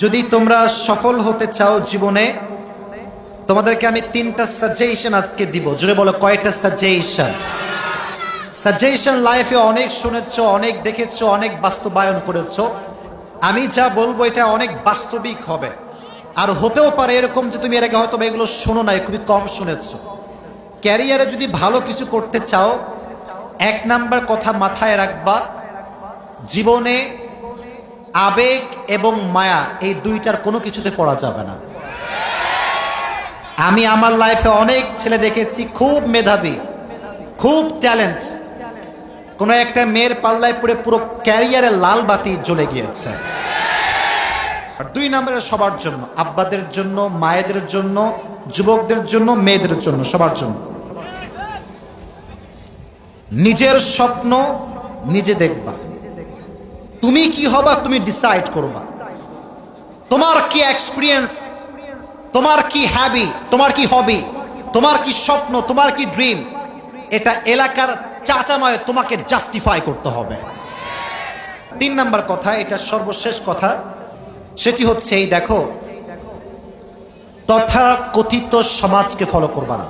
যদি তোমরা সফল হতে চাও জীবনে, তোমাদেরকে আমি 3টা সাজেশন আজকে দিব। জোরে বলো, কয়টা সাজেশন? সাজেশন লাইফে অনেক শুনেছো, অনেক দেখেছো, অনেক বাস্তবায়ন করেছো। আমি যা বলবো এটা অনেক বাস্তবিক হবে, আর হতেও পারে এরকম যে তুমি এর আগে হয়তো এগুলো শোনো নাই, খুবই কম শুনেছো। ক্যারিয়ারে যদি ভালো কিছু করতে চাও, 1 নাম্বার কথা মাথায় রাখবা, জীবনে আবেগ এবং মায়া এই দুইটার কোনো কিছুতে পড়া যাবে না। আমি আমার লাইফে অনেক ছেলে দেখেছি, খুব মেধাবী, খুব ট্যালেন্ট, কোনো একটা মেয়ের পাল্লায় পড়ে পুরো ক্যারিয়ারে লাল বাতি জ্বলে গিয়েছে। আর 2 নম্বরে সবার জন্য, আব্বাদের জন্য, মায়েদের জন্য, যুবকদের জন্য, মেয়েদের জন্য, সবার জন্য, নিজের স্বপ্ন নিজে দেখবা। তুমি কি হবা তুমি ডিসাইড করবা। তোমার কি এক্সপিরিয়েন্স, তোমার কি হ্যাবি, তোমার কি হবি, তোমার কি স্বপ্ন, তোমার কি ড্রিম, এটা এলাকার চাচা নয়, তোমাকে জাস্টিফাই করতে হবে। 3 নাম্বার কথা, এটা সর্বশেষ কথা, সেটি হচ্ছে এই দেখো, তথাকথিত সমাজকে ফলো করবা না।